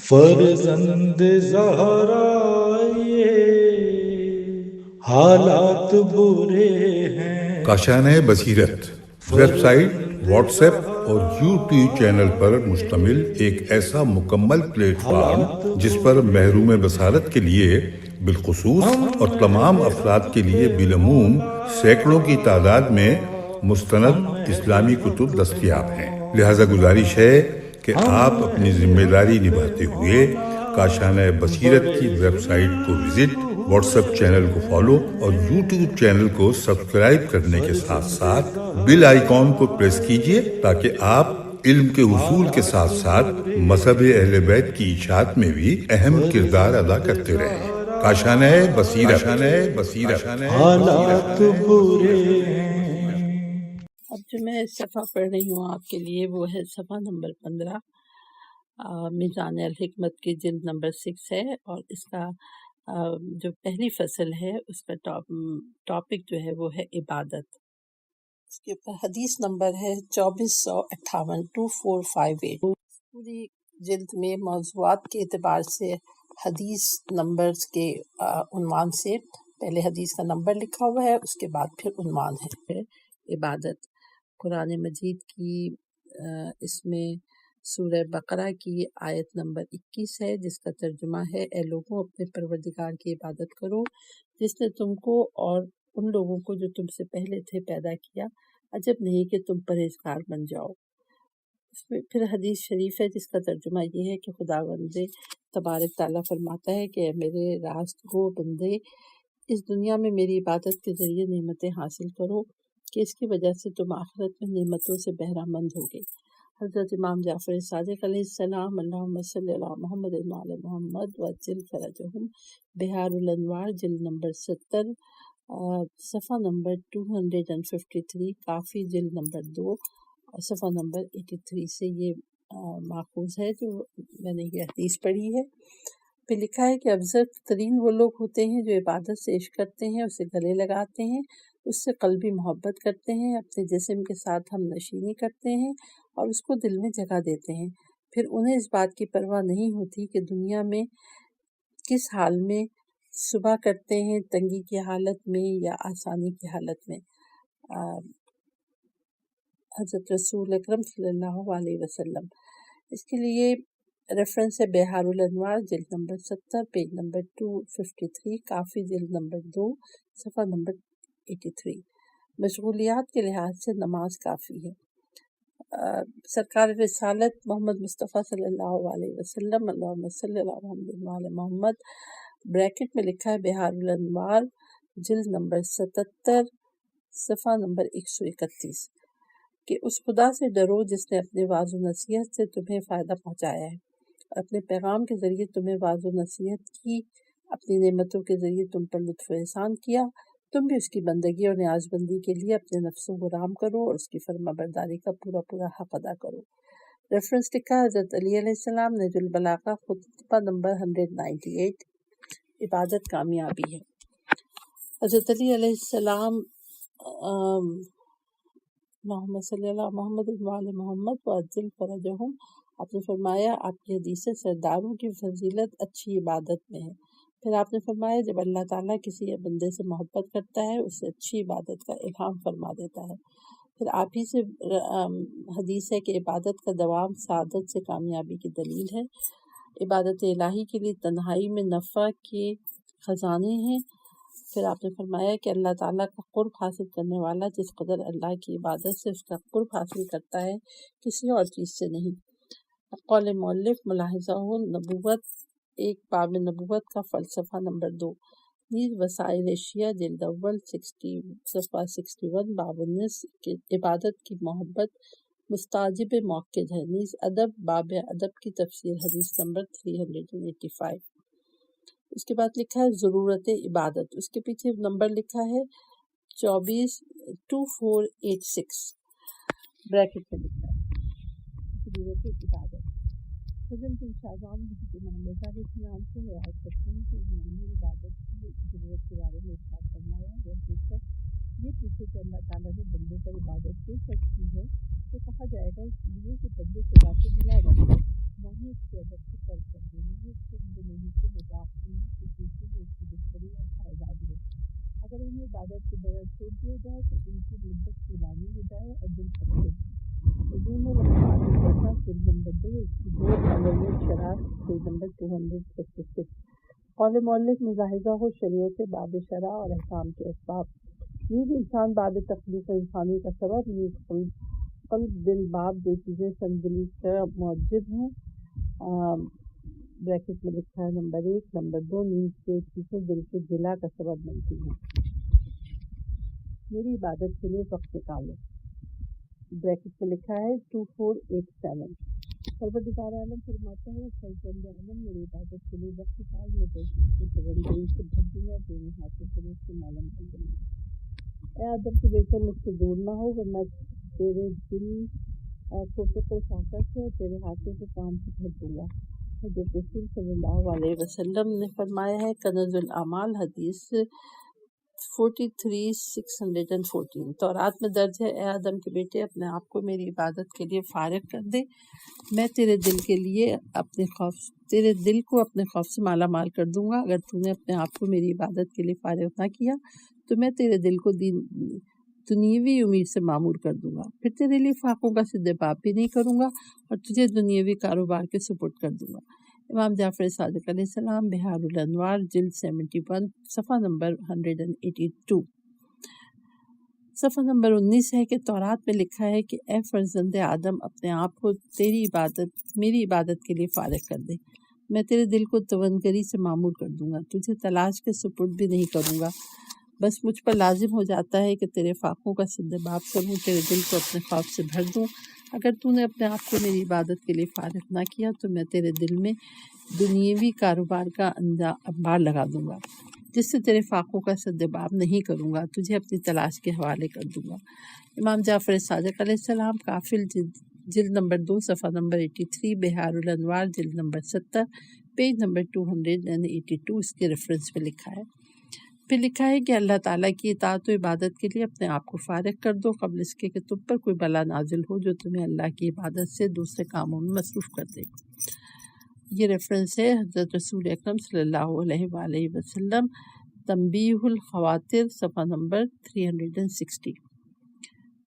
فرزند زہرا یہ حالات برے ہیں۔ کاشانۂ بصیرت ویب سائٹ، واٹس ایپ اور یوٹیوب چینل پر مشتمل ایک ایسا مکمل پلیٹ فارم جس پر محروم بصارت کے لیے بالخصوص اور تمام افراد کے لیے بالعموم سینکڑوں کی تعداد میں مستند اسلامی کتب دستیاب ہیں۔ لہذا گزارش ہے کہ آپ اپنی ذمہ داری نبھاتے ہوئے کاشانۂ بصیرت کی ویب سائٹ کو وزٹ، واٹس ایپ چینل کو فالو اور یوٹیوب چینل کو سبسکرائب کرنے کے ساتھ ساتھ بیل آئیکن کو پریس کیجئے تاکہ آپ علم کے حصول کے ساتھ ساتھ مذہب اہل بیت کی اشاعت میں بھی اہم کردار ادا کرتے رہیں۔ کاشانۂ بصیرت۔ حالات برے ہیں۔ اب جو میں صفحہ پڑھ رہی ہوں آپ کے لیے وہ ہے صفحہ نمبر 15، میزان الحکمت کی جلد نمبر 6 ہے، اور اس کا جو پہلی فصل ہے اس کا ٹاپک جو ہے وہ ہے عبادت۔ اس کے اوپر حدیث نمبر ہے 2458 2458۔ پوری جلد میں موضوعات کے اعتبار سے حدیث نمبرز کے عنوان سے پہلے حدیث کا نمبر لکھا ہوا ہے، اس کے بعد پھر عنوان ہے عبادت۔ قرآن مجید کی اس میں سورہ بقرہ کی آیت نمبر 21 ہے، جس کا ترجمہ ہے اے لوگوں اپنے پروردگار کی عبادت کرو جس نے تم کو اور ان لوگوں کو جو تم سے پہلے تھے پیدا کیا، عجب نہیں کہ تم پرہیزگار بن جاؤ۔ اس میں پھر حدیث شریف ہے جس کا ترجمہ یہ ہے کہ خداوند تبارک تعالیٰ فرماتا ہے کہ اے میرے راست گو بندے، اس دنیا میں میری عبادت کے ذریعے نعمتیں حاصل کرو کہ اس کی وجہ سے تم آخرت میں نعمتوں سے بہرہ مند ہوگے۔ حضرت امام جعفر صادق علیہ السلام اللہم صلی علی محمد وعلی محمد وعجل فرجہم، بہار الانوار جلد نمبر 70 صفحہ نمبر 253، کافی جلد نمبر 2 صفحہ نمبر 83 سے یہ ماخوذ ہے جو میں نے یہ حدیث پڑھی ہے۔ پھر لکھا ہے کہ افضل ترین وہ لوگ ہوتے ہیں جو عبادت سے عشق کرتے ہیں، اسے گلے لگاتے ہیں، اس سے قلبی محبت کرتے ہیں، اپنے جسم کے ساتھ ہم نشینی کرتے ہیں اور اس کو دل میں جگہ دیتے ہیں۔ پھر انہیں اس بات کی پرواہ نہیں ہوتی کہ دنیا میں کس حال میں صبح کرتے ہیں، تنگی کی حالت میں یا آسانی کی حالت میں۔ حضرت رسول اکرم صلی اللہ علیہ وسلم۔ اس کے لیے ریفرنس ہے بہار الانوار جلد نمبر 70 پیج نمبر 253، کافی جلد نمبر 2 صفحہ نمبر 83۔ مشغولیات کے لحاظ سے نماز کافی ہے۔ سرکار رسالت محمد مصطفیٰ صلی اللہ علیہ وسلم اللہم صلی علی محمد وعلی محمد، بریکٹ میں لکھا ہے بہار الانوار جلد نمبر 77 صفحہ نمبر 131، کہ اس خدا سے ڈرو جس نے اپنے واعظ و نصیحت سے تمہیں فائدہ پہنچایا ہے، اپنے پیغام کے ذریعے تمہیں واعظ و نصیحت کی، اپنی نعمتوں کے ذریعے تم پر لطف و احسان کیا، تم بھی اس کی بندگی اور نیاز بندی کے لیے اپنے نفس کو غلام کرو اور اس کی فرما برداری کا پورا پورا حق ادا کرو۔ ریفرنس لکھا حضرت علی علیہ السلام نہج البلاغہ خطبہ نمبر 198، عبادت کامیابی ہے۔ حضرت علی علیہ السلام اللہم صلی علی محمد وعلی محمد وعجل فرجہم، آپ نے فرمایا آپ کی حدیث سے سرداروں کی فضیلت اچھی عبادت میں ہے۔ پھر آپ نے فرمایا جب اللہ تعالیٰ کسی بندے سے محبت کرتا ہے اسے اچھی عبادت کا الہام فرما دیتا ہے۔ پھر آپ ہی سے حدیث ہے کہ عبادت کا دوام سعادت سے کامیابی کی دلیل ہے۔ عبادت الہی کے لیے تنہائی میں نفع کے خزانے ہیں۔ پھر آپ نے فرمایا کہ اللہ تعالیٰ کا قرب حاصل کرنے والا جس قدر اللہ کی عبادت سے اس کا قرب حاصل کرتا ہے کسی اور چیز سے نہیں۔ قول مؤلف ملاحظہ نبوت، ایک باب نبوت کا فلسفہ نمبر 2، نیز وسائل اشیاء جلد اول 60 صفحہ 61، باب النس کہ عبادت کی محبت مستعجب موقد ہے، نیز ادب باب ادب کی تفسیر حدیث نمبر 385۔ اس کے بعد لکھا ہے ضرورت عبادت، اس کے پیچھے نمبر لکھا ہے 24 بریکٹ میں لکھا ہے ضرورت عبادت۔ حضرت شاہجہاں حضرت امام رضا علیہ السلام سے روایت کرتے ہیں کہ انہوں نے عبادت کی ضرورت کے بارے میں ارشاد فرمایا، جیسے یہ پوچھے کہ اللہ تعالیٰ نے بندے پر عبادت کیوں فرض کی ہے تو کہا جائے گا اس لیے کہ بندے خدا سے ملا رہے، نہ ہی اس کے ادب سے فرض کر دینا۔ لیے خود نہیں سے مذاق نہیں کہ کسی میں اس کی بہتری اور پائیداری ہے۔ اگر انہیں عبادت کے بغیر چھوڑ دیا جائے تو ان کی مدت طولانی ہو جائے اور دل پھٹے۔ حضور نے رمضان الجزا جلد نمبر 2 اس کی 2 علوم شرح پیج نمبر 256۔ قول مؤلف ملاحظہ ہو شریعت باب شرع اور احکام کے اسباب۔ یہ بھی انسان باب تخلیق انسانی کا سبب، یہ قلب دل باب جو چیزیں سنجلی کا موجب ہیں، بریکٹ میں لکھا ہے نمبر 1، نمبر 2 نیند کے چیزیں دل کے جلا کا سبب بنتی ہیں۔ میری عبادت کے لیے وقت نکالو، بریکٹ میں لکھا ہے 2487۔ پروردگار عالم فرماتا ہے سرزند عالم میری عبادت کے لیے وقت نکال، میں توندئی سے بھر دوں گا، دونوں ہاتھوں سے میں اس سے مالا مال بنوں گا۔ اے آدم کے بیٹے مجھ سے دور نہ ہو، ورنہ تیرے دل کو فکر طاقت ہے، تیرے ہاتھوں سے کام سے بھر دوں گا۔ حضرت رسول صلی اللہ علیہ وسلم نے فرمایا ہے کنز الاعمال حدیث 43,614، تورات میں درج ہے اے آدم کے بیٹے اپنے آپ کو میری عبادت کے لیے فارغ کر دے، میں تیرے دل کو اپنے خوف سے مالا مال کر دوں گا۔ اگر تو نے اپنے آپ کو میری عبادت کے لیے فارغ نہ کیا تو میں تیرے دل کو دنیاوی امید سے معمور کر دوں گا، پھر تیرے لیے فاقوں کا سد باب بھی نہیں کروں گا اور تجھے دنیاوی کاروبار کے سپرد کر دوں گا۔ امام جعفر صادق علیہ السلام بہار الانوار جلد 71 صفحہ نمبر 182۔ صفحہ نمبر 19 ہے کہ تورات میں لکھا ہے کہ اے فرزند آدم اپنے آپ کو میری عبادت کے لیے فارغ کر دے، میں تیرے دل کو تونگری سے معمور کر دوں گا، تجھے تلاش کے سپرد بھی نہیں کروں گا، بس مجھ پر لازم ہو جاتا ہے کہ تیرے فاقوں کا سد باب کروں، تیرے دل کو اپنے خوف سے بھر دوں۔ اگر تو نے اپنے آپ کو میری عبادت کے لیے فارغ نہ کیا تو میں تیرے دل میں دنیاوی کاروبار کا انبار لگا دوں گا، جس سے تیرے فاقوں کا سد باب نہیں کروں گا، تجھے اپنی تلاش کے حوالے کر دوں گا۔ امام جعفر صادق علیہ السلام کافل جلد نمبر 2 صفحہ نمبر 83، بہار الانوار جلد نمبر 70 پیج نمبر 282 اس کے ریفرنس میں لکھا ہے۔ پھر لکھا ہے کہ اللہ تعالیٰ کی اطاعت و عبادت کے لیے اپنے آپ کو فارغ کر دو قبل اس کے کہ تم پر کوئی بلا نازل ہو جو تمہیں اللہ کی عبادت سے دوسرے کاموں میں مصروف کر دے۔ یہ ریفرنس ہے حضرت رسول اکرم صلی اللہ علیہ وآلہ وسلم تنبیہ الخواطر صفحہ نمبر 360۔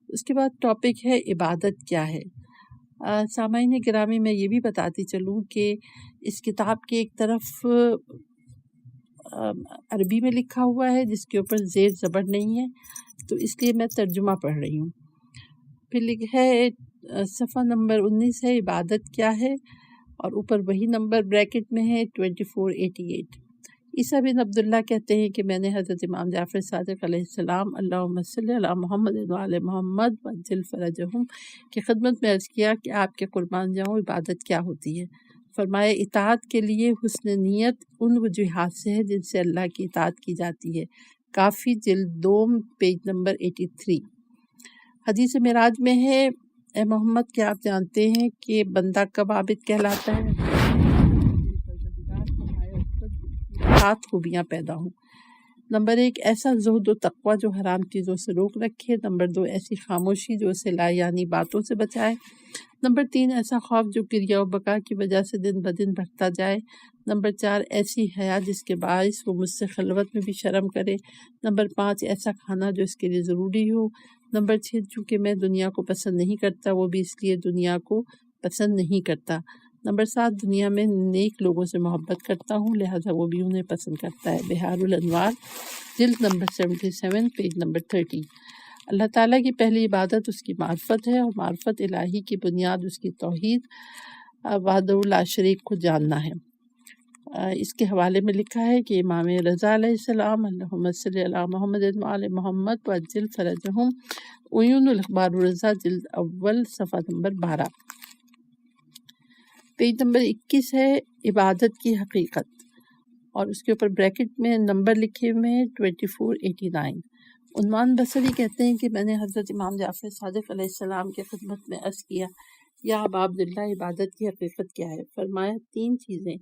اس کے بعد ٹاپک ہے عبادت کیا ہے۔ سامعین گرامی میں یہ بھی بتاتی چلوں کہ اس کتاب کے ایک طرف عربی میں لکھا ہوا ہے جس کے اوپر زیر زبر نہیں ہے، تو اس لیے میں ترجمہ پڑھ رہی ہوں۔ پھر لکھا ہے صفحہ نمبر 19 ہے عبادت کیا ہے، اور اوپر وہی نمبر بریکٹ میں ہے 2488۔ عیسیٰ بن عبداللہ کہتے ہیں کہ میں نے حضرت امام جعفر صادق علیہ السلام اللہم صلی علی محمد وعلی محمد وعجل فرجہم کی خدمت میں عرض کیا کہ آپ کے قربان جاؤں عبادت کیا ہوتی ہے؟ فرمایا اطاعت کے لیے حسن نیت ان وجوہات سے ہے جن سے اللہ کی اطاعت کی جاتی ہے، کافی جلد 2 پیج نمبر 83۔ حدیث معراج میں ہے اے محمد کیا آپ جانتے ہیں کہ بندہ کب عابد کہلاتا ہے؟ 7 خوبیاں پیدا ہوں۔ نمبر 1 ایسا زہد و تقوی جو حرام چیزوں سے روک رکھے۔ نمبر 2 ایسی خاموشی جو اسے لا یعنی باتوں سے بچائے۔ نمبر 3 ایسا خوف جو کریا و بقا کی وجہ سے دن بدن بڑھتا جائے۔ نمبر 4 ایسی حیا جس کے باعث وہ مجھ سے خلوت میں بھی شرم کرے۔ نمبر 5 ایسا کھانا جو اس کے لیے ضروری ہو۔ نمبر 6 چونکہ میں دنیا کو پسند نہیں کرتا وہ بھی اس لیے دنیا کو پسند نہیں کرتا۔ نمبر 7 دنیا میں نیک لوگوں سے محبت کرتا ہوں لہذا وہ بھی انہیں پسند کرتا ہے۔ بہار الانوار جلد نمبر 77 پیج نمبر 30۔ اللہ تعالیٰ کی پہلی عبادت اس کی معرفت ہے اور معرفت الہی کی بنیاد اس کی توحید وحدہ لا شریک کو جاننا ہے۔ اس کے حوالے میں لکھا ہے کہ امام رضا علیہ السلام اللہم صلی علی محمد وعلی محمد وعجل فرجہم عیون الاخبار الرضا جلد اول صفحہ نمبر 12۔ پیج نمبر 21 ہے عبادت کی حقیقت، اور اس کے اوپر بریکٹ میں نمبر لکھے ہوئے ہیں 2489۔ عنوان بصری کہتے ہیں کہ میں نے حضرت امام جعفر صادق علیہ السلام کی خدمت میں عرض کیا یا ابا عبداللہ عبادت کی حقیقت کیا ہے؟ فرمایا 3 چیزیں۔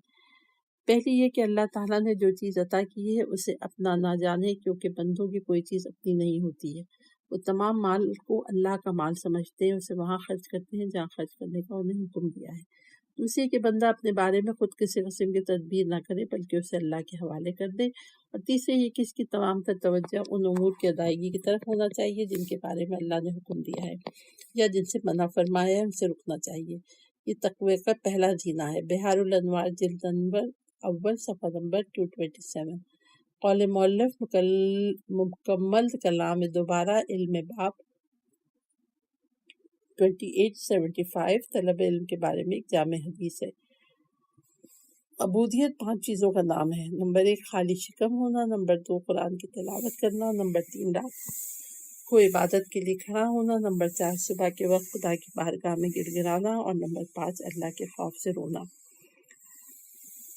پہلی یہ کہ اللہ تعالیٰ نے جو چیز عطا کی ہے اسے اپنا نہ جانے، کیونکہ بندوں کی کوئی چیز اپنی نہیں ہوتی ہے۔ وہ تمام مال کو اللہ کا مال سمجھتے ہیں، اسے وہاں خرچ کرتے ہیں جہاں خرچ کرنے کا انہیں حکم دیا ہے۔ دوسری کہ بندہ اپنے بارے میں خود کسی قسم کی تدبیر نہ کرے بلکہ اسے اللہ کے حوالے کر دے، اور تیسری یہ کہ اس کی تمام تر توجہ ان امور کی ادائیگی کی طرف ہونا چاہیے جن کے بارے میں اللہ نے حکم دیا ہے یا جن سے منع فرمایا ہے، ان سے رکنا چاہیے۔ یہ تقوی کا پہلا زینہ ہے۔ بہار الانوار جلد نمبر اول صفحہ نمبر 227۔ قول مؤلف مکمل کلام دوبارہ علم باب 2875 طلب علم کے بارے میں ایک جامع حدیث ہے۔ عبودیت 5 چیزوں کا نام ہے۔ نمبر 1 خالی شکم ہونا، نمبر 2 قرآن کی تلاوت کرنا، نمبر 3 رات کو عبادت کے لیے کھڑا ہونا، نمبر 4 صبح کے وقت خدا کی بارگاہ میں گڑ گڑانا، اور نمبر 5 اللہ کے خوف سے رونا۔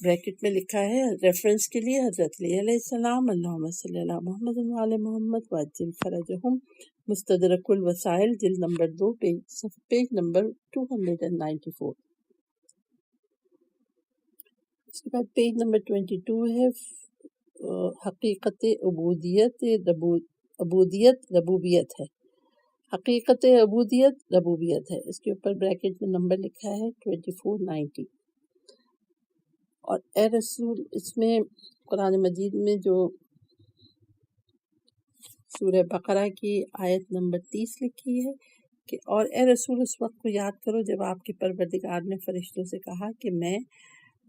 بریکٹ میں لکھا ہے ریفرنس کے لیے حضرت علی علیہ السلام، اللہم صلی علی محمد وعلی محمد وعجل فرجہم، مستدرک الوسائل جلد نمبر 2 پیج نمبر 294۔ اس کے بعد پیج نمبر 22 ہے حقیقت عبودیت ربوبیت ہے۔ حقیقت عبودیت ربوبیت ہے، اس کے اوپر بریکٹ میں نمبر لکھا ہے 2490۔ اور اے رسول، اس میں قرآن مجید میں جو سورہ بقرہ کی آیت نمبر 30 لکھی ہے کہ اور اے رسول اس وقت کو یاد کرو جب آپ کے پروردگار نے فرشتوں سے کہا کہ میں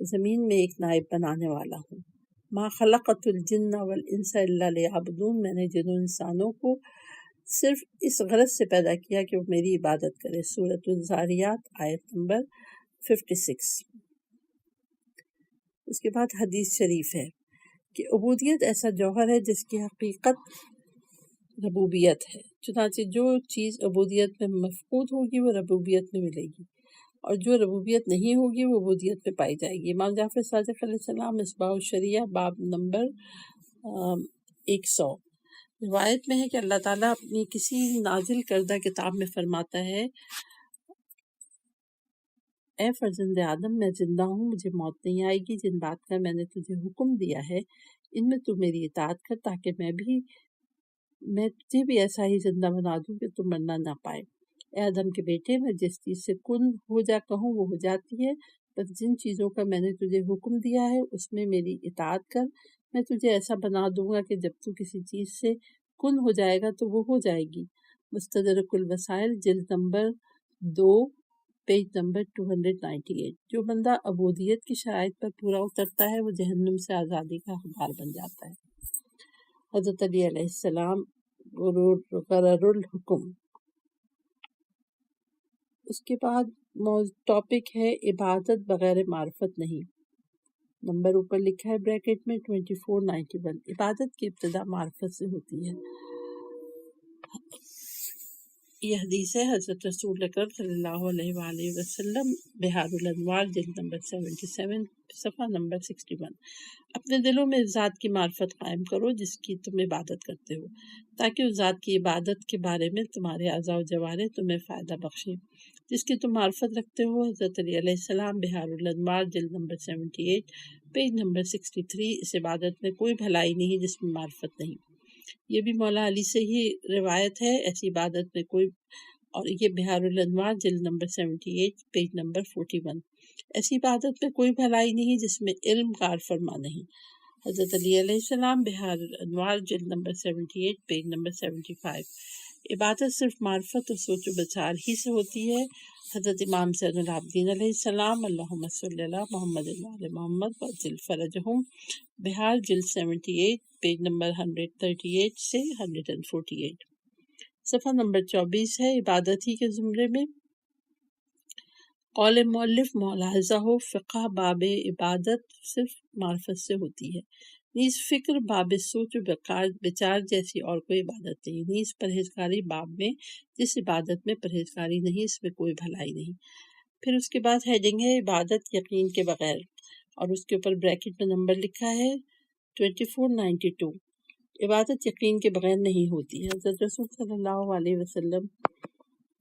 زمین میں ایک نائب بنانے والا ہوں۔ ما خلقت الجن والانس الا لیعبدون، میں نے جن انسانوں کو صرف اس غرض سے پیدا کیا کہ وہ میری عبادت کرے۔ سورۃ الذاریات آیت نمبر 56۔ اس کے بعد حدیث شریف ہے کہ عبودیت ایسا جوہر ہے جس کی حقیقت ربوبیت ہے، چنانچہ جو چیز عبودیت میں مفقود ہوگی وہ ربوبیت میں ملے گی، اور جو ربوبیت نہیں ہوگی وہ عبودیت میں پائی جائے گی۔ امام جعفر صادق علیہ السلام مصباح الشریعہ باب نمبر 100۔ روایت میں ہے کہ اللہ تعالیٰ اپنی کسی نازل کردہ کتاب میں فرماتا ہے اے فرزند آدم، میں زندہ ہوں، مجھے موت نہیں آئے گی، جن بات کا میں نے تجھے حکم دیا ہے ان میں تو میری اطاعت کر تاکہ میں تجھے بھی ایسا ہی زندہ بنا دوں کہ تم مرنا نہ پائے۔ اے آدم کے بیٹے، میں جس چیز سے کن ہو جا کہوں وہ ہو جاتی ہے، بس جن چیزوں کا میں نے تجھے حکم دیا ہے اس میں میری اطاعت کر، میں تجھے ایسا بنا دوں گا کہ جب تو کسی چیز سے کن ہو جائے گا تو وہ ہو جائے گی۔ مستدرک الوسائل جلد نمبر 2 پیج نمبر 298۔ جو بندہ عبودیت کی شرائط پر پورا اترتا ہے وہ جہنم سے آزادی کا حقدار بن جاتا ہے۔ حضرت علی علیہ السلام غرر الحکم۔ اس کے بعد ٹاپک ہے عبادت بغیر معرفت نہیں، نمبر اوپر لکھا ہے بریکٹ میں 2491۔ عبادت کی ابتدا معرفت سے ہوتی ہے۔ یہ حدیث ہے حضرت رسول اکرم صلی اللہ علیہ وآلہ وسلم، بہار الانوار جلد نمبر 77 صفحہ نمبر 61۔ اپنے دلوں میں اس ذات کی معرفت قائم کرو جس کی تم عبادت کرتے ہو، تاکہ اس ذات کی عبادت کے بارے میں تمہارے اعضاء و جوارح تمہیں فائدہ بخشیں جس کی تم معرفت رکھتے ہو۔ حضرت علی علیہ السلام، بہار الانوار جلد نمبر 78 پیج نمبر 63۔ اس عبادت میں کوئی بھلائی نہیں جس میں معرفت نہیں۔ یہ بھی مولا علی سے ہی روایت ہے۔ ایسی عبادت میں کوئی، اور یہ بہار الانوار جلد نمبر 78 پیج نمبر 41۔ ایسی عبادت میں کوئی بھلائی نہیں جس میں علم کار فرما نہیں۔ حضرت علی علیہ السلام، بہار الانوار جلد نمبر 78 پیج نمبر 75۔ عبادت صرف معرفت اور سوچ و بچار ہی سے ہوتی ہے۔ حضرت امام زین العابدین علیہ السلام، اللہم صلی علی محمد وعلی محمد وعجل فرجہم، بہار جلد 78 پیج نمبر 138 سے 148۔ صفحہ نمبر 24 ہے عبادت ہی کے زمرے میں قول مؤلف ملاحظہ ہو، فقہ باب عبادت صرف معرفت سے ہوتی ہے، نیز فکر باب سوچ و بچار جیسی اور کوئی عبادت نہیں، نیز پرہیزگاری باب میں جس عبادت میں پرہیزگاری نہیں اس میں کوئی بھلائی نہیں۔ پھر اس کے بعد ہیڈنگ ہے عبادت یقین کے بغیر، اور اس کے اوپر بریکٹ میں نمبر لکھا ہے 2492۔ عبادت یقین کے بغیر نہیں ہوتی ہے۔ حضرت رسول صلی اللہ علیہ وسلم،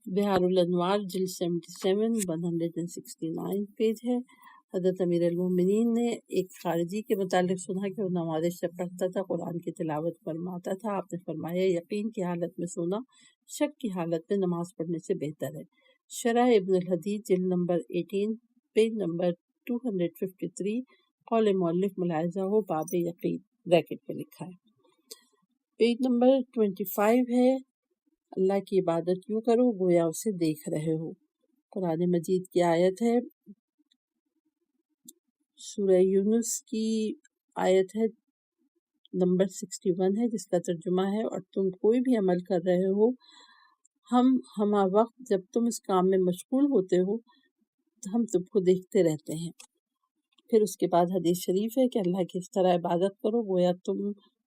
بہار الانوار جلد 77 169 پیج ہے۔ حضرت امیر المومنین نے ایک خارجی کے متعلق سنا کہ وہ نماز شب پڑھتا تھا، قرآن کی تلاوت فرماتا تھا۔ آپ نے فرمایا یقین کی حالت میں سونا شک کی حالت میں نماز پڑھنے سے بہتر ہے۔ شرح ابن الحدید جلد نمبر 18 پیج نمبر 253 قول مؤلف ملاحظہ ہو باب یقین بریکٹ میں لکھا ہے۔ پیج نمبر 25 ہے اللہ کی عبادت یوں کرو گویا اسے دیکھ رہے ہو۔ قرآن مجید کی آیت ہے، سورہ یونس کی آیت ہے نمبر 61 ہے، جس کا ترجمہ ہے اور تم کوئی بھی عمل کر رہے ہو ہما وقت جب تم اس کام میں مشغول ہوتے ہو ہم تم کو دیکھتے رہتے ہیں۔ پھر اس کے بعد حدیث شریف ہے کہ اللہ کی اس طرح عبادت کرو گویا تم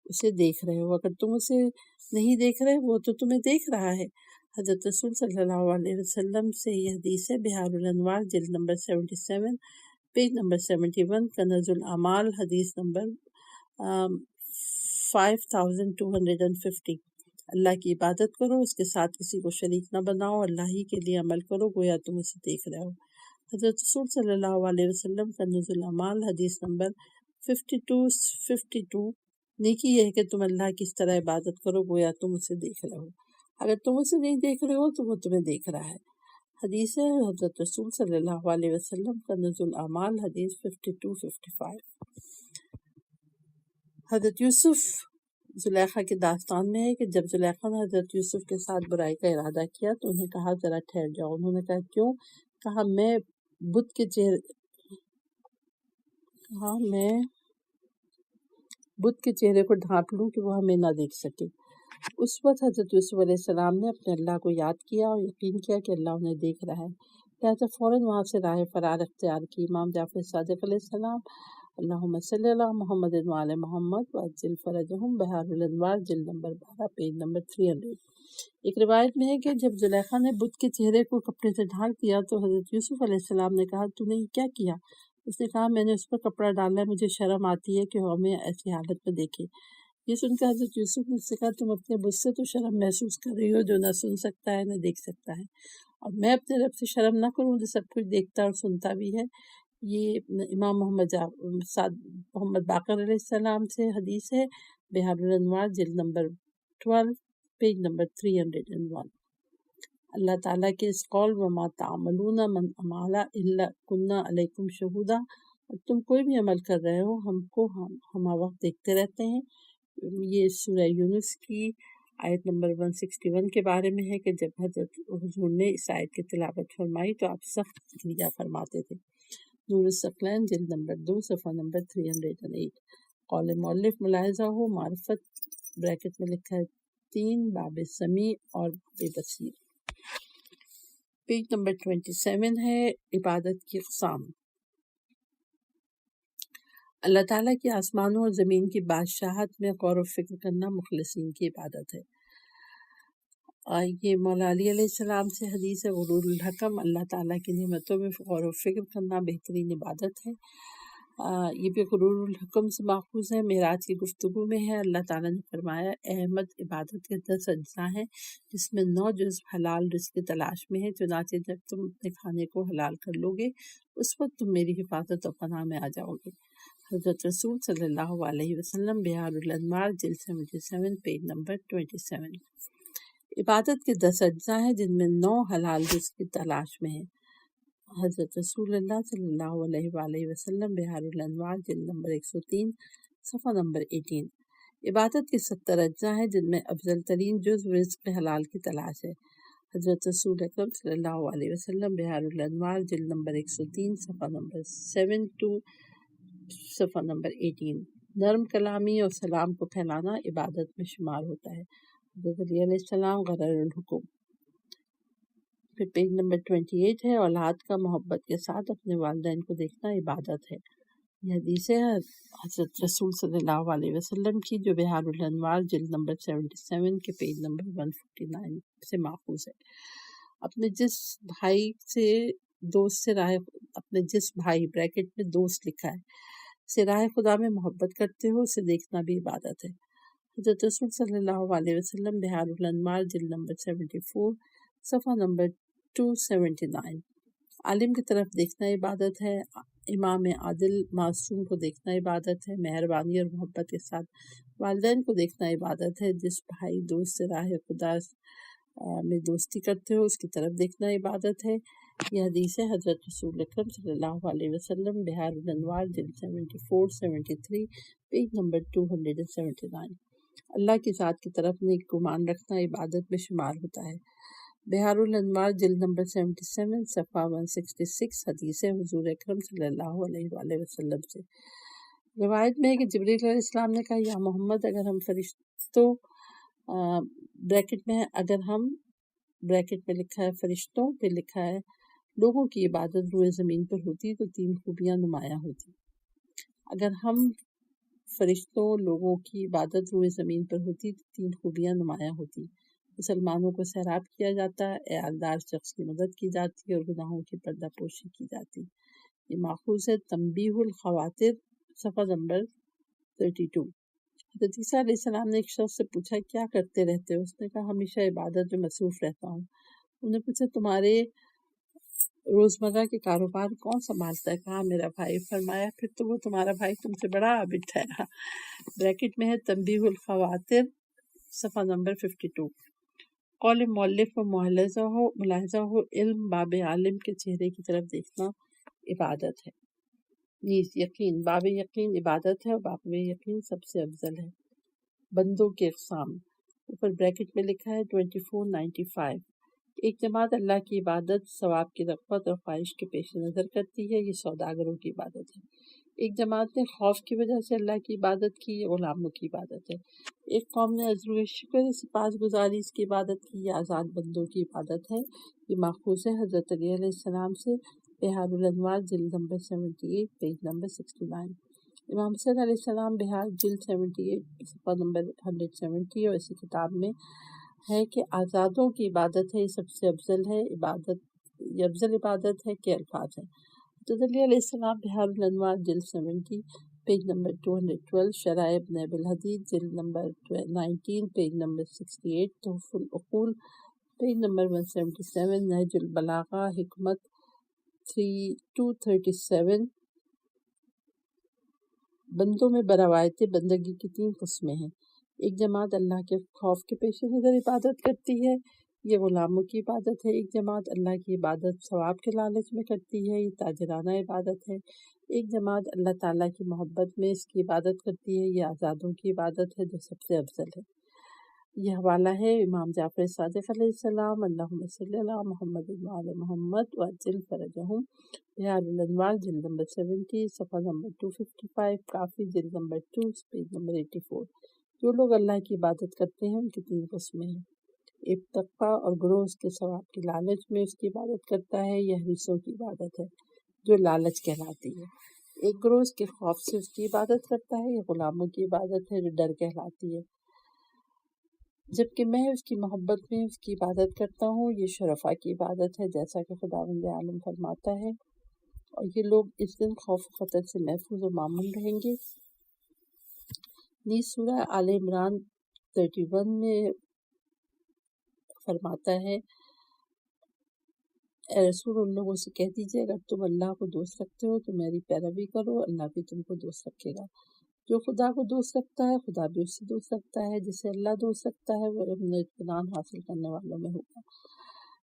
اسے دیکھ رہے ہو، اگر تم اسے نہیں دیکھ رہے وہ تو تمہیں دیکھ رہا ہے۔ حضرت رسول صلی اللہ علیہ وسلم سے یہ حدیث ہے، بہار الانوار جلد نمبر 77 پیج نمبر 71، کنز الاعمال حدیث نمبر 5250۔ اللہ کی عبادت کرو، اس کے ساتھ کسی کو شریک نہ بناؤ، اللہ ہی کے لیے عمل کرو گویا تم اسے دیکھ رہے ہو۔ حضرت رسول صلی اللہ علیہ وسلم کنز الاعمال حدیث نمبر 5252، نیکی یہ ہے کہ تم اللہ کی اس طرح عبادت کرو گویا تم اسے دیکھ رہے ہو، اگر تم اسے نہیں دیکھ رہے ہو تو وہ تمہیں دیکھ رہا ہے۔ حدیث ہے حضرت رسول صلی اللہ علیہ وسلم کنز الاعمال حدیث 5255۔ حضرت یوسف زلیخا کی داستان میں ہے کہ جب زلیخا نے حضرت یوسف کے ساتھ برائی کا ارادہ کیا تو انہیں کہا ذرا ٹھہر جاؤ۔ انہوں نے کہا کیوں؟ کہا میں بت کے چہرے کو ڈھانپ لوں کہ وہ ہمیں نہ دیکھ سکے۔ اس وقت حضرت یوسف علیہ السلام نے اپنے اللہ کو یاد کیا اور یقین کیا کہ اللہ انہیں دیکھ رہا ہے، لہٰذا فوراً وہاں سے راہ فرار اختیار کی۔ امام جعفر صادق علیہ السلام اللہم صلی اللہ محمد وعلی محمد وعجل فرجہم، بہار الانوار جلد نمبر 12 پیج نمبر 300۔ ایک روایت میں ہے کہ جب زلیخا نے بت کے چہرے کو کپڑے سے ڈھانک دیا تو حضرت یوسف علیہ السلام نے کہا تو نے یہ کیا کیا؟ اس نے کہا میں نے اس پر کپڑا ڈالا ہے، مجھے شرم آتی ہے کہ وہ ہمیں ایسی حالت میں دیکھے۔ یہ سن کر حضرت یوسف نے اس سے کہا تم اپنے بت سے تو شرم محسوس کر رہی ہو جو نہ سن سکتا ہے نہ دیکھ سکتا ہے، اور میں اپنے رب سے شرم نہ کروں جو سب کچھ دیکھتا اور سنتا بھی ہے۔ یہ امام محمد باقر علیہ السلام سے حدیث ہے، بہار الانوار جلد نمبر 12 پیج نمبر 301۔ اللہ تعالیٰ کے اس قول وما تعملون من عمل الا کنا علیکم شہودا، اور تم کوئی بھی عمل کر رہے ہو ہم وقت دیکھتے رہتے ہیں۔ یہ سورہ یونس کی آیت نمبر 161 کے بارے میں ہے کہ جب حضرت حضور نے اس آیت کی تلاوت فرمائی تو آپ سخت کریا فرماتے تھے۔ نور الثقلین جلد نمبر 2 صفحہ نمبر 308۔ قول مؤلف ملاحظہ ہو معرفت بریکٹ میں لکھا ہے 3 باب سمیع اور بے بصیر۔ پیج نمبر 27 ہے عبادت کی اقسام۔ اللہ تعالیٰ کی آسمانوں اور زمین کی بادشاہت میں غور و فکر کرنا مخلصین کی عبادت ہے۔ یہ مولا علی علیہ السلام سے حدیث ہے، غرور الحکم، اللہ تعالیٰ کی نعمتوں میں غور و فکر کرنا بہترین عبادت ہے۔ یہ بھی غرور الحکم سے ماخوذ ہے۔ معراج کی گفتگو میں ہے، اللہ تعالیٰ نے فرمایا اے احمد عبادت کے 10 اجزاء ہیں جس میں 9 جزء حلال رزق کی تلاش میں ہے، چنانچہ جب تم اپنے کھانے کو حلال کر لو گے اس وقت تم میری حفاظت اور پناہ میں آ جاؤ گے۔ حضرت رسول صلی اللہ علیہ وسلم بہار الانوار جلد 77 پیج نمبر 27۔ عبادت کے 10 اجزاء ہیں جن میں 9 حلال رزق کی تلاش میں ہیں۔ حضرت رسول اللہ صلی اللہ علیہ وآلہ وسلم بہار الانوار جلد نمبر 103 صفحہ نمبر 18۔ عبادت کے 70 اجزاء ہیں جن میں افضل ترین جزء رزق حلال کی تلاش ہے۔ حضرت رسول اکرم صلی اللہ علیہ وسلم بہار الانوار جلد نمبر 103 صفحہ نمبر 7 to صفحہ نمبر 18۔ نرم کلامی اور سلام کو پھیلانا عبادت میں شمار ہوتا ہے۔ حضرت علی علیہ السلام غرر الحکم۔ پھر پیج نمبر 28 ہے اولاد کا محبت کے ساتھ اپنے والدین کو دیکھنا عبادت ہے۔ یہ حدیث ہے حضرت رسول صلی اللہ علیہ وسلم کی جو بہار الانوار جلد نمبر 77 کے پیج نمبر 159 سے ماخوذ ہے۔ اپنے جس بھائی بریکٹ میں دوست لکھا ہے سے راہ خدا میں محبت کرتے ہو اسے دیکھنا بھی عبادت ہے۔ حضرت رسول صلی اللہ علیہ وسلم بہار الانوار جلد نمبر 74 صفحہ نمبر 279۔ عالم کی طرف دیکھنا عبادت ہے، امام عادل معصوم کو دیکھنا عبادت ہے، مہربانی اور محبت کے ساتھ والدین کو دیکھنا عبادت ہے، جس بھائی دوست سے راہ خدا میں دوستی کرتے ہو اس کی طرف دیکھنا عبادت ہے، یہ حدیث ہے حضرت رسول اکرم صلی اللہ علیہ وسلم، بہار الانوار جلد 74 73 پیج نمبر 279۔ اللہ کی ذات کی طرف نیک گمان رکھنا عبادت میں شمار ہوتا ہے۔ بہار الانوار جلد نمبر 77 صفحہ 166 حدیث ہے حضور اکرم صلی اللہ علیہ وآلہ وسلم سے۔ روایت میں ہے کہ جبریل علیہ السلام نے کہا، یا محمد، اگر ہم فرشتوں بریکٹ میں اگر ہم بریکٹ میں لکھا ہے فرشتوں پہ لکھا ہے لوگوں کی عبادت روئے زمین پر ہوتی تو 3 خوبیاں نمایاں ہوتی۔ اگر ہم فرشتوں لوگوں کی عبادت روئے زمین پر ہوتی تو 3 خوبیاں نمایاں ہوتی۔ مسلمانوں کو سیراب کیا جاتا، عیالدار شخص کی مدد کی جاتی اور گناہوں کی پردہ پوشی کی جاتی۔ یہ ماخوذ ہے تنبیہ الخواطر صفحہ نمبر 32۔ حضرت عیسیٰ علیہ السلام نے ایک شخص سے پوچھا، کیا کرتے رہتے ہو؟ اس نے کہا، ہمیشہ عبادت میں مصروف رہتا ہوں۔ انہوں نے پوچھا، تمہارے روزمرہ کے کاروبار کون سنبھالتا ہے؟ کہا، میرا بھائی۔ فرمایا، پھر تو وہ تمہارا بھائی تم سے بڑا عابد ٹھہرا۔ بریکٹ میں ہے تنبیہ الخواطر صفحہ نمبر 52۔ قول مؤلف و ملاحظہ ہو، علم باب عالم کے چہرے کی طرف دیکھنا عبادت ہے۔ نیز یقین، باب یقین عبادت ہے اور باب یقین سب سے افضل ہے۔ بندوں کے اقسام، اوپر بریکٹ میں لکھا ہے 2495۔ ایک جماعت اللہ کی عبادت ثواب کی رغبت اور خواہش کے پیش نظر کرتی ہے، یہ سوداگروں کی عبادت ہے۔ ایک جماعت نے خوف کی وجہ سے اللہ کی عبادت کی، یہ غلاموں کی عبادت ہے۔ ایک قوم نے عذر شکر سپاس گزاری اس کی عبادت کی، یہ آزاد بندوں کی عبادت ہے۔ یہ ماخوذ ہے حضرت علی علیہ السلام سے، بہار الانوار جلد نمبر 78 پیج نمبر 69۔ امام حسین علیہ السلام، بہار جلد 78 صفحہ نمبر 170، اور اسی کتاب میں ہے کہ آزادوں کی عبادت ہے، یہ سب سے افضل ہے عبادت، یہ افضل عبادت ہے کہ الفاظ ہیں۔ حضرت علی علیہ السلام، بہار الانوار جلد 70 پیج نمبر 212، شرح ابن ابی الحدید جلد نمبر 19 پیج نمبر 68، تحف العقول پیج نمبر 177، نہج البلاغہ حکمت 237۔ بندوں میں بروایت بندگی کی 3 قسمیں ہیں۔ ایک جماعت اللہ کے خوف کے پیش نظر عبادت کرتی ہے، یہ غلاموں کی عبادت ہے۔ ایک جماعت اللہ کی عبادت ثواب کے لالچ میں کرتی ہے، یہ تاجرانہ عبادت ہے۔ ایک جماعت اللہ تعالیٰ کی محبت میں اس کی عبادت کرتی ہے، یہ آزادوں کی عبادت ہے جو سب سے افضل ہے۔ یہ حوالہ ہے امام جعفر صادق علیہ السلام، اللہم صلی علی محمد وعلی محمد وعجل فرجہم، بہار الانوار جلد نمبر 70 صفحہ نمبر 255، کافی جلد نمبر 2 پیج نمبر 84۔ جو لوگ اللہ کی عبادت کرتے ہیں ان کی 3 قسمیں ہیں۔ ایک طبقہ اور گروہ اس کے ثواب کی لالچ میں اس کی عبادت کرتا ہے، یہ حریصوں کی عبادت ہے جو لالچ کہلاتی ہے۔ ایک گروہ اس کے خوف سے اس کی عبادت کرتا ہے، یہ غلاموں کی عبادت ہے جو ڈر کہلاتی ہے۔ جبکہ میں اس کی محبت میں اس کی عبادت کرتا ہوں، یہ شرفاء کی عبادت ہے، جیسا کہ خداوند عالم فرماتا ہے، اور یہ لوگ اس دن خوف و خطر سے محفوظ و مامون رہیں گے۔ نیز سورہ آل عمران 31 میں فرماتا ہے، اے رسول، ان لوگوں سے کہہ دیجیے اگر تم اللہ کو دوست رکھتے ہو تو میری پیروی کرو، اللہ بھی تم کو دوست رکھے گا۔ جو خدا کو دوست رکھتا ہے خدا بھی اس سے دوست رکھتا ہے، جسے اللہ دوست رکھتا ہے وہ امن و اطمینان حاصل کرنے والوں میں ہوگا۔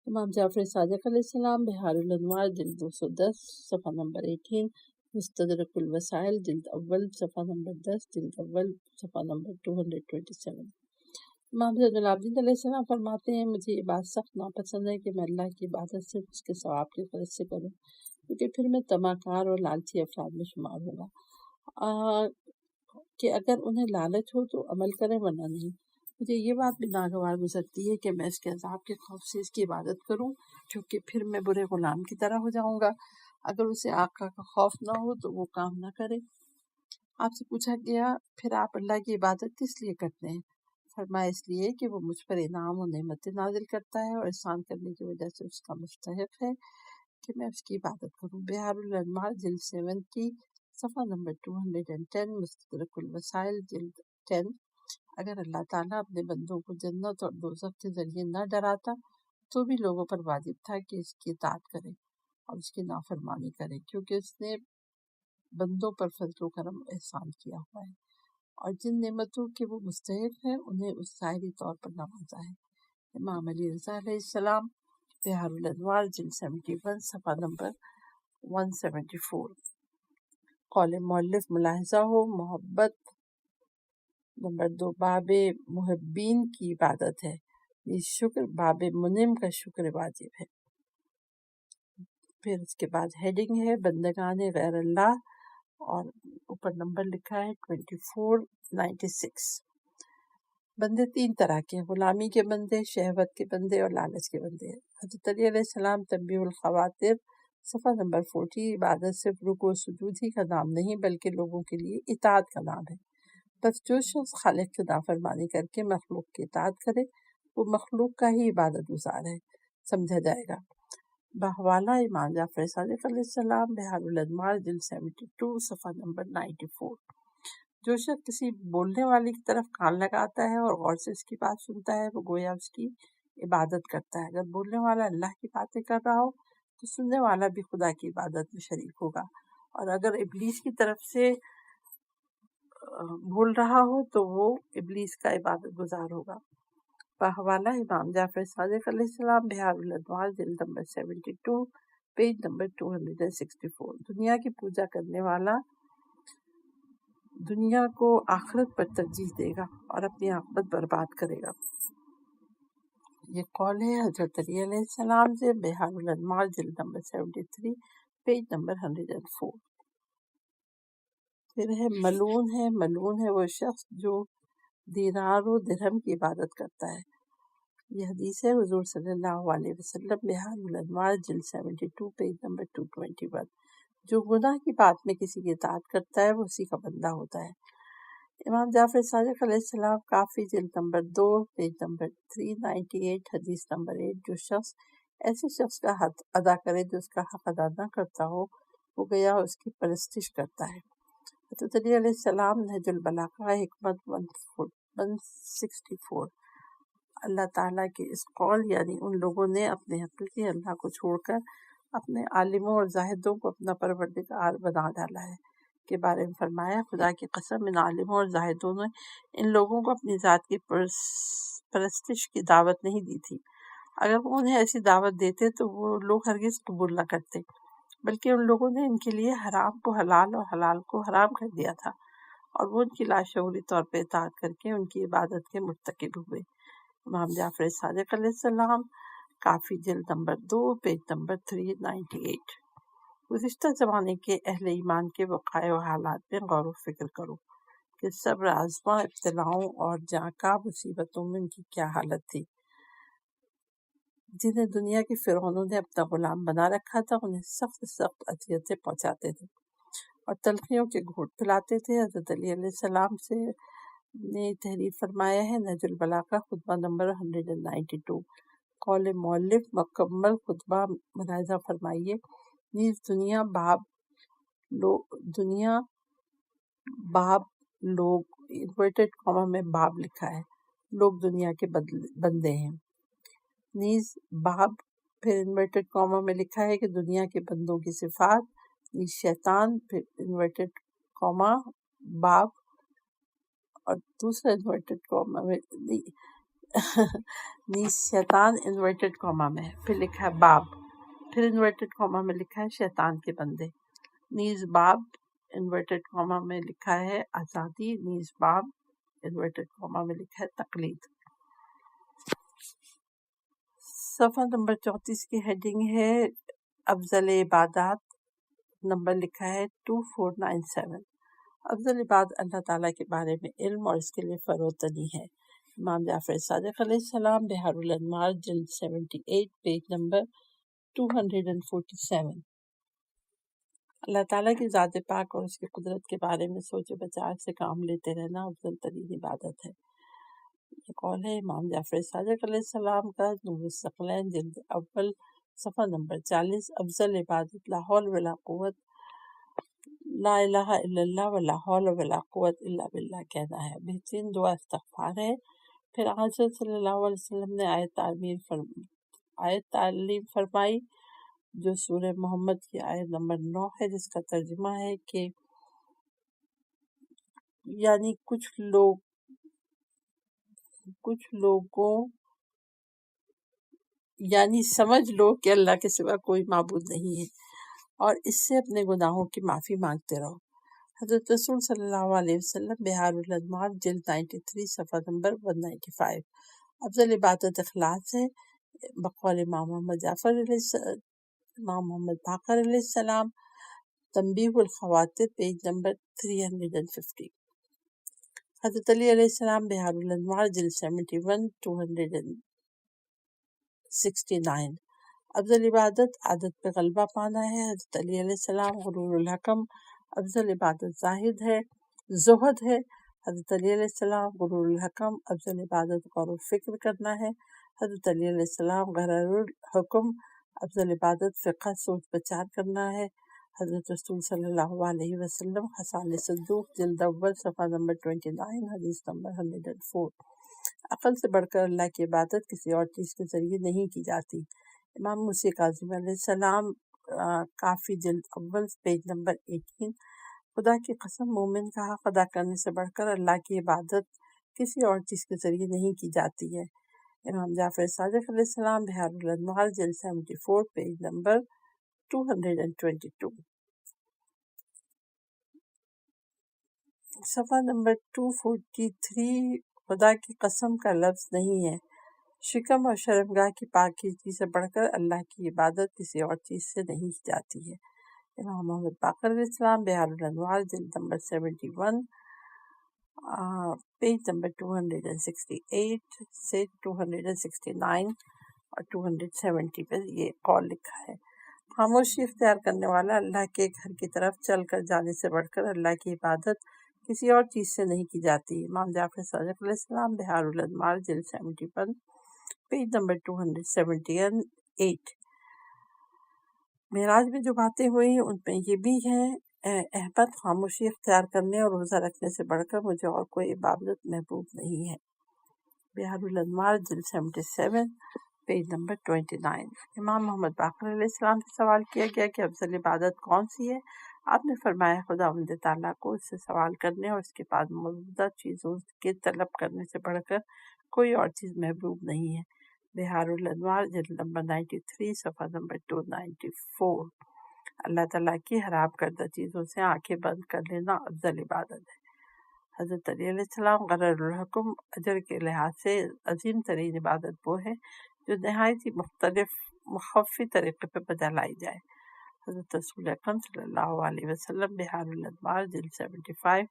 امام جعفر صادق علیہ السلام، بہار الانوار جلد 210 صفحہ نمبر 18، مستدرک الوسائل جلد اول صفحہ نمبر 10، جلد اول صفحہ نمبر 227۔ امام زین العابدین علیہ السلام فرماتے ہیں، مجھے یہ بات سخت ناپسند ہے کہ میں اللہ کی عبادت صرف اس کے ثواب کی غرض سے کروں، کیونکہ پھر میں طمع کار اور لالچی افراد میں شمار ہوں گا، کہ اگر انہیں لالچ ہو تو عمل کریں ورنہ نہیں۔ مجھے یہ بات بھی ناگوار گزرتی ہے کہ میں اس کے عذاب کے خوف سے اس کی عبادت کروں، کیونکہ پھر میں برے غلام کی طرح ہو جاؤں گا۔ اگر اسے آقا کا خوف نہ ہو تو وہ کام نہ کرے۔ آپ سے پوچھا گیا، پھر آپ اللہ کی عبادت کس لیے کرتے ہیں؟ فرمایا، اس لیے کہ وہ مجھ پر انعام و نعمتیں نازل کرتا ہے اور احسان کرنے کی وجہ سے اس کا مستحق ہے کہ میں اس کی عبادت کروں۔ بہار الانوار جلد 70 صفحہ نمبر 210، مستدرک الوسائل جلد 10۔ اگر اللہ تعالیٰ اپنے بندوں کو جنت اور دوزخ کے ذریعے نہ ڈراتا تو بھی لوگوں پر واجب تھا کہ اس کی اطاعت کریں اور اس کی نافرمانی کریں، کیونکہ اس نے بندوں پر فضل و کرم و احسان کیا ہوا ہے، اور جن نعمتوں کے وہ مستحق ہیں انہیں اس ظاہری طور پر نوازا ہے۔ امام علی رضا علیہ السلام، بہار الانوار جلد 71 صفحہ نمبر 174۔ قول مؤلف ملاحظہ ہو، محبت نمبر 2 باب محبین کی عبادت ہے، یہ شکر باب منعم کا شکر واجب ہے۔ پھر اس کے بعد ہیڈنگ ہے بندگان غیر اللہ، اور اوپر نمبر لکھا ہے 2496۔ بندے تین طرح کے ہیں، غلامی کے بندے، شہوت کے بندے اور لالچ کے بندے۔ حضرت علی علیہ السلام تنبیہ الخواطر صفحہ نمبر 40۔ عبادت صرف رکوع و سجود ہی کا نام نہیں بلکہ لوگوں کے لیے اطاعت کا نام ہے۔ بس جو شخص خالق کی نافرمانی کر کے مخلوق کی اطاعت کرے وہ مخلوق کا ہی عبادت گزار ہے سمجھا جائے گا۔ بحوالہ امام جعفر صادق علیہ السلام، بہار الانوار جلد 72 صفحہ نمبر 94۔ جو شخص کسی بولنے والے کی طرف کان لگاتا ہے اور غور سے اس کی بات سنتا ہے وہ گویا اس کی عبادت کرتا ہے۔ اگر بولنے والا اللہ کی باتیں کر رہا ہو تو سننے والا بھی خدا کی عبادت میں شریک ہوگا، اور اگر ابلیس کی طرف سے بول رہا ہو تو وہ ابلیس کا عبادت گزار ہوگا۔ بحوالہ امام جعفر صادق علیہ السلام، بہار الانوار جلد نمبر 72 پیج نمبر 264۔ دنیا کی پوجا کرنے والا دنیا کو آخرت پر ترجیح دے گا اور اپنی عاقبت برباد کرے گا۔ یہ قول ہے حضرت علی علیہ السلام سے، بہار الانوار جلد نمبر 73 پیج نمبر 104۔ پھر ملعون ہے وہ شخص جو دینار و درہم کی عبادت کرتا ہے۔ یہ حدیث ہے حضور صلی اللہ علیہ وسلم، بہار الانوار جلد 72 پیج نمبر 221۔ جو گناہ کی بات میں کسی کی اطاعت کرتا ہے وہ اسی کا بندہ ہوتا ہے۔ امام جعفر صادق علیہ السلام، کافی جلد نمبر 2 پیج نمبر 398 حدیث نمبر 8۔ جو شخص ایسے شخص کا حق ادا کرے جو اس کا حق ادا نہ کرتا ہو وہ گیا اس کی پرستش کرتا ہے۔ حضرت علی علیہ السلام، نہج البلاغہ حکمت 164۔ اللہ تعالیٰ کے اس قول یعنی ان لوگوں نے اپنے حقیقی اللہ کو چھوڑ کر اپنے عالموں اور زاہدوں کو اپنا پروردگار بنا ڈالا ہے کے بارے میں فرمایا، خدا کی قسم ان عالموں اور زاہدوں نے ان لوگوں کو اپنی ذات کی پرستش کی دعوت نہیں دی تھی۔ اگر وہ انہیں ایسی دعوت دیتے تو وہ لوگ ہرگز قبول نہ کرتے، بلکہ ان لوگوں نے ان کے لیے حرام کو حلال اور حلال کو حرام کر دیا تھا، اور وہ ان کی لاشعوری طور پہ اطاعت کر کے ان کی عبادت کے مرتکب ہوئے۔ امام جعفر صادق علیہ السلام، کافی جلد نمبر 2 پیج نمبر 398۔ گزشتہ زمانے کے اہل ایمان کے وقائع و حالات میں غور و فکر کرو کہ صبر آزما ابتلاؤں اور جاں مصیبتوں میں ان کی کیا حالت تھی۔ جنہیں دنیا کے فرعونوں نے اپنا غلام بنا رکھا تھا انہیں سخت سخت اذیتیں پہنچاتے تھے اور تلخیوں کے گھونٹ پلاتے تھے۔ حضرت علی علیہ السلام سے نے تحریر فرمایا ہے، نہج البلاغہ خطبہ نمبر 192۔ قول مؤلف مکمل خطبہ ملاحظہ فرمائیے۔ نیز دنیا باب لوگ انورٹڈ کامہ میں باب لکھا ہے، لوگ دنیا کے بندے ہیں۔ نیز باب پھر انورٹڈ کامہ میں لکھا ہے کہ دنیا کے بندوں کی صفات، نیز شیطان پھر انورٹڈ کامہ باب، اور دوسرا انورٹڈ کامہ میں نیز شیطان انورٹڈ کامہ میں پھر لکھا ہے باب، پھر انورٹڈ کامہ میں لکھا ہے شیطان کے بندے۔ نیز باب انورٹڈ کامہ میں لکھا ہے آزادی، نیز باب انورٹڈ کامہ میں لکھا ہے تقلید۔ صفحہ نمبر 34 کی ہیڈنگ ہے افضل عبادات، نمبر لکھا ہے 2497۔ افضل عبادت اللہ تعالیٰ کے بارے میں علم اور اس کے لیے فروتنی ہے۔ امام جعفر صادق علیہ السلام، بہار الانوار جلد 78 پیج نمبر 247۔ اللہ تعالیٰ کی ذات پاک اور اس کی قدرت کے بارے میں سوچ بچار سے کام لیتے رہنا افضل ترین عبادت ہے۔ یہ قول ہے امام جعفر صادق علیہ السلام کا، نور الثقلین جلد اول صفحہ نمبر 40۔ افضل عبادت لا حول ولا قوت لا الہ الا اللہ ولا حول ولا قوت الا باللہ کہنا ہے۔ بہترین دعا استغفار ہے۔ پھر حضرت صلی اللہ علیہ وسلم نے آیت تعلیم فرمائی جو سورہ محمد کی آیت نمبر 9 ہے، جس کا ترجمہ ہے کہ یعنی کچھ لوگوں یعنی سمجھ لو کہ اللہ کے سوا کوئی معبود نہیں ہے، اور اس سے اپنے گناہوں کی معافی مانگتے رہو۔ حضرت رسول صلی اللہ علیہ وسلم، بہار الانوار، جلد 93، صفحہ نمبر 195۔ افضل عبادت اخلاص ہے، بقول امام محمد باقر علیہ السلام، تنبیہ الخواطر، پیج نمبر 350۔ حضرت علی علیہ السلام، بہار الانوار، جلد 71، 269۔ افضل عبادت عادت پہ غلبہ پانا ہے، حضرت علی علیہ السلام، غرور الحکم۔ افضل عبادت زہد ہے، حضرت علی علیہ السلام، غرور الحکم۔ افضل عبادت غور و فکر کرنا ہے، حضرت علی علیہ السلام، غرور الحکم۔ افضل عبادت فقہ، سوچ بچار کرنا ہے، حضرت رسول صلی اللہ علیہ وسلم، خصال صدوق، جلد اول، صفحہ نمبر 29، حدیث نمبر 104۔ عقل سے بڑھ کر اللہ کی عبادت کسی اور چیز کے ذریعے نہیں کی جاتی۔ امام موسیٰ کاظم علیہ السلام، کافی، جلد اول، پیج نمبر 18۔ خدا کی قسم، مومن کا حق ادا کرنے سے بڑھ کر اللہ کی عبادت کسی اور چیز کے ذریعے نہیں کی جاتی ہے۔ امام جعفر صادق علیہ السلام، بہار الانوار، جلد 74، پیج نمبر 222۔ صفحہ نمبر 243۔ خدا کی قسم کا لفظ نہیں ہے۔ شکم اور شرمگاہ کی پاکیزگی سے بڑھ کر اللہ کی عبادت کسی اور چیز سے نہیں کی جاتی ہے۔ امام محمد باقر علیہ السلام، بہار الانوار، جلد نمبر 71، پیج نمبر 268 سے 269 اور 270 پہ یہ قول لکھا ہے۔ خاموشی اختیار کرنے والا اللہ کے گھر کی طرف چل کر جانے سے بڑھ کر اللہ کی عبادت کسی اور چیز سے نہیں کی جاتی۔ امام جعفر صادق علیہ السلام، بہار الانوار، جلد 71، پیج نمبر 278۔ معراج میں جو باتیں ہوئی ان میں یہ بھی ہے، احمد، خاموشی اختیار کرنے اور روزہ رکھنے سے بڑھ کر مجھے اور کوئی عبادت محبوب نہیں ہے۔ بہار الانوار، جلد 77، پیج نمبر 29۔ امام محمد باقر علیہ السلام سے سوال کیا گیا کہ افضل عبادت کون سی ہے؟ آپ نے فرمایا خداوند تعالیٰ کو اس سے سوال کرنے اور اس کے بعد موجودہ چیزوں کے طلب کرنے سے بڑھ کر کوئی اور چیز محبوب نہیں ہے۔ بہار الانوار، جلد نمبر 93، صفحہ نمبر 294۔ اللہ تعالیٰ کی حرام کردہ چیزوں سے آنکھیں بند کر لینا افضل عبادت ہے۔ حضرت علی علیہ السلام، غرر الحکم، اجر کے لحاظ سے عظیم ترین عبادت وہ ہے جو نہایت ہی مخفی طریقے پہ بجا لائی جائے۔ حضرت رسول اکرم صلی اللہ علیہ وسلم، بہار الانوار، جلد 75،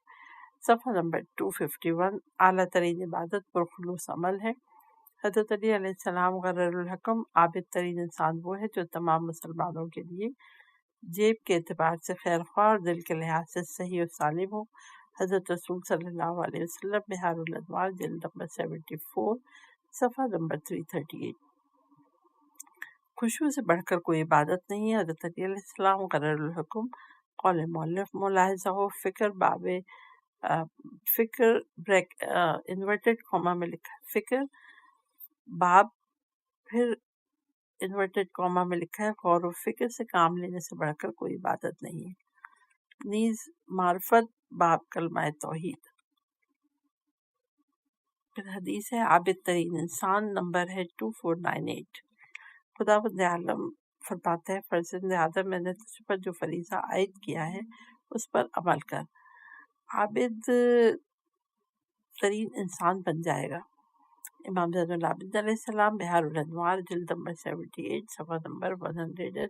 صفحہ نمبر 251۔ اعلیٰ ترین عبادت پرخلوص عمل ہے۔ حضرت علی علیہ السلام، غرر الحکم، عابد ترین انسان وہ ہے جو تمام مسلمانوں کے لیے جیب کے اعتبار سے خیر خواہ اور دل کے لحاظ سے صحیح و سالم ہو۔ حضرت رسول صلی اللہ علیہ وسلم، بہار الانوار، جلد نمبر 74، صفحہ نمبر 338۔ خشوع سے بڑھ کر کوئی عبادت نہیں ہے۔ حضرت علی علیہ السلام، غرر الحکم، قول مؤلف ملاحظہ ہو، فکر انورٹڈ کامہ میں لکھا ہے، فکر باب، پھر انورٹڈ کامہ میں لکھا ہے، غور و فکر سے کام لینے سے بڑھ کر کوئی عبادت نہیں ہے۔ نیز معرفت باب کلمہ توحید۔ پھر حدیث ہے، عابد ترین انسان، نمبر ہے 2498۔ خداوند عالم فرماتا ہے، فرزند آدم، میں نے تجھ پر جو فریضہ عائد کیا ہے اس پر عمل کر، عابد ترین انسان بن جائے گا۔ امام زین العابدین علیہ السلام، بہار الانوار، جلد نمبر 78، صفحہ نمبر 149۔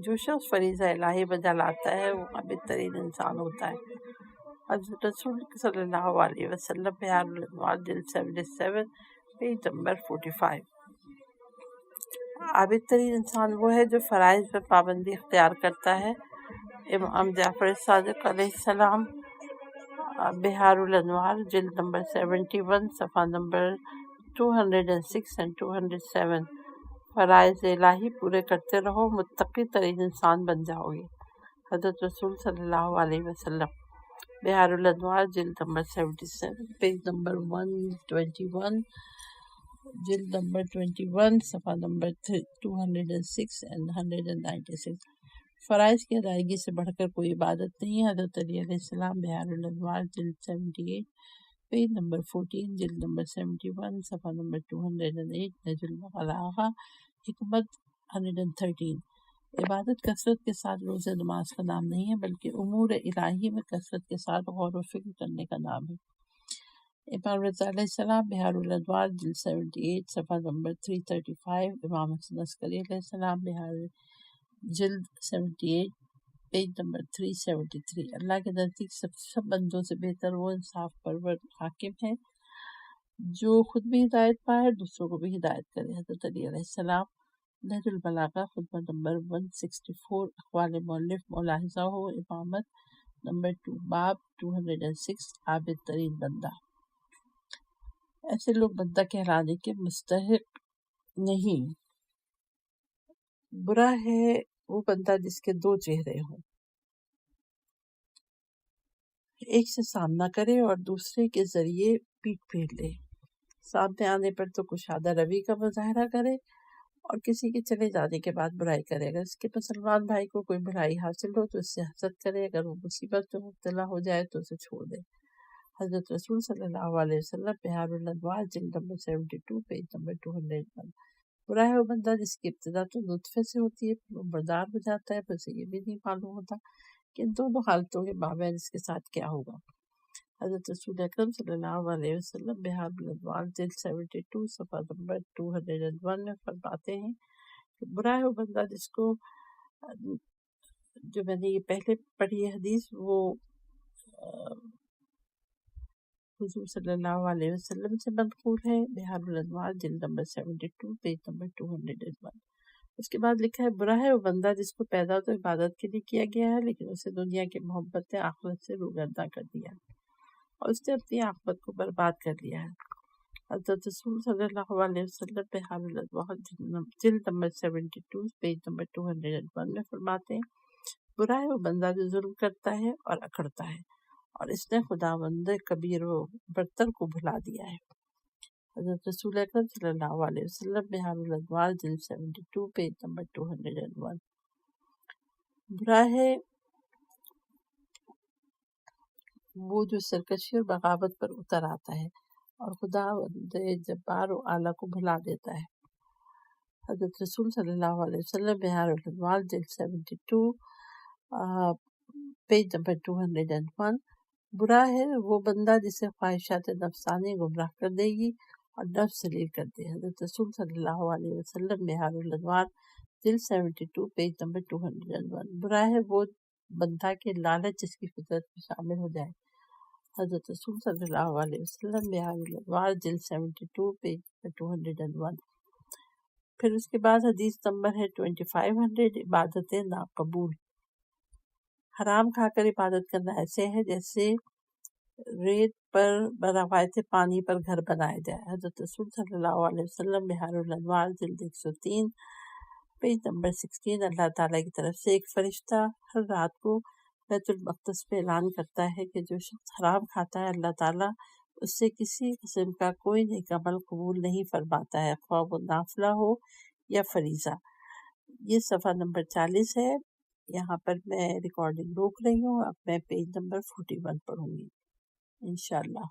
جو شخص فریضہ الہی بجا لاتا ہے وہ عابد ترین انسان ہوتا ہے۔ حضرت رسول صلی اللہ علیہ وسلم، بہار الانوار، جلد 77، پیج نمبر 45۔ عابد ترین انسان وہ ہے جو فرائض پر پابندی اختیار کرتا ہے۔ امام جعفر صادق علیہ السلام، بہار الانوار، جلد نمبر 71، صفحہ نمبر 206 اور 207۔ فرائض الہی پورے کرتے رہو، متقی ترین انسان بن جاؤ گے۔ حضرت رسول صلی اللہ علیہ وسلم، بہار الانوار، جلد نمبر 77، پیج نمبر 121، جلد نمبر 21، صفحہ نمبر 206 اور 196۔ فرائض کی ادائیگی سے بڑھ کر کوئی عبادت نہیں ہے۔ حضرت علی علیہ السلام، بہار الانوار، جلد 78، پیج نمبر 14 جلد نمبر 71 صفحہ نمبر 208 نہج البلاغہ حکمت 113۔ عبادت کثرت کے ساتھ روزہ نماز کا نام نہیں ہے بلکہ امور الہی میں کثرت کے ساتھ غور و فکر کرنے کا نام ہے۔ امام رضا علیہ السلام بہار الادوار جلد 78 صفحہ نمبر 335، امام حسن عسکری علیہ السلام بہار جلد 78 پیج نمبر 373۔ اللہ کے نزدیک سب بندوں سے بہتر وہ انصاف پرور حاکم ہے جو خود بھی ہدایت پائے دوسروں کو بھی ہدایت کرے۔ حضرت علی علیہ السلام نہج البلاغہ خطبہ نمبر 164 اقوال مؤلف ملاحظہ ہو امامت نمبر 2 باب 206 عابد ترین بندہ۔ ایسے لوگ بندہ کہلانے کے مستحق نہیں۔ برا ہے وہ بندہ جس کے دو چہرے ہوں، ایک سے سامنا کرے اور دوسرے کے ذریعے پیٹ پھیر لے۔ سامنے آنے پر تو کشادہ روی کا مظاہرہ کرے اور کسی کے چلے جانے کے بعد برائی کرے۔ اگر اس کے مسلمان بھائی کو کوئی بھلائی حاصل ہو تو اس سے حسد کرے، اگر وہ مصیبت میں مبتلا ہو جائے تو اسے چھوڑ دے۔ حضرت رسول صلی اللہ علیہ وسلم بہار الانوار جلد نمبر 72 پیج نمبر 201۔ برا ہے وہ بندہ جس کی ابتدا تو نطفے سے ہوتی ہے پھر وہ مردار ہو جاتا ہے، پھر اسے یہ بھی نہیں معلوم ہوتا کہ ان دونوں حالتوں کے مابین اس کے ساتھ کیا ہوگا۔ حضرت رسول اکرم صلی اللہ علیہ وسلم بہار الانوار جلد 72 صفحہ نمبر 201 میں فرماتے ہیں کہ برا ہے وہ بندہ جس کو، جو میں نے یہ پہلے پڑھی ہے حدیث وہ حضور صلی اللہ علیہ وسلم سے منقول ہے، بہار الانوار جلد نمبر 72 پیج نمبر 201۔ اس کے بعد لکھا ہے برا ہے وہ بندہ جس کو پیدا تو عبادت کے لیے کیا گیا ہے لیکن اسے دنیا کی محبت نے آخرت سے روگرداں کر دیا ہے اور اس نے اپنی آخرت کو برباد کر لیا ہے۔ حضرت رسول صلی اللہ علیہ وسلم بہار الانوار جلد نمبر 72 پیج نمبر 201 میں فرماتے ہیں برا ہے وہ بندہ جو ظلم کرتا ہے اور اکڑتا ہے اور اس نے خداوند کبیر و برتر کو بھلا دیا ہے۔ حضرت رسول اکرم صلی اللہ علیہ وسلم بہار الانوار جلد 72 پیج نمبر 201۔ برا ہے وہ جو سرکشی اور بغاوت پر اتر آتا ہے اور خداوند جبار و اعلیٰ کو بھلا دیتا ہے۔ حضرت رسول صلی اللہ علیہ وسلم بہار الانوار جلد 72 پیج نمبر 201۔ برا ہے وہ بندہ جسے خواہشات نفسانی گمراہ کر دے گی اور نفس ذلیل کر دے۔ حضرت رسول صلی اللہ علیہ وسلم بہار الانوار جلد 72 پیج نمبر 201۔ برا ہے وہ بندہ کے لالچ جس کی فطرت میں شامل ہو جائے۔ حضرت رسول صلی اللہ علیہ وسلم بہار الانوار جلد 72 پیج نمبر 201۔ پھر اس کے بعد حدیث نمبر ہے 2500 عبادتیں ناقبول۔ حرام کھا کر عبادت کرنا ایسے ہے جیسے ریت پر روایت پانی پر گھر بنایا جائے۔ حضرت رسول صلی اللہ علیہ وسلم بہار الانوار جلد 103 پیج نمبر 16۔ اللہ تعالیٰ کی طرف سے ایک فرشتہ ہر رات کو بیت المقدس پہ اعلان کرتا ہے کہ جو شخص حرام کھاتا ہے اللہ تعالیٰ اس سے کسی قسم کا کوئی نیک عمل قبول نہیں فرماتا ہے، خواہ وہ نافلہ ہو یا فریضہ۔ یہ صفحہ نمبر 40 ہے۔ یہاں پر میں ریکارڈنگ روک رہی ہوں، اب میں پیج نمبر 41 پڑھوں گی انشاءاللہ۔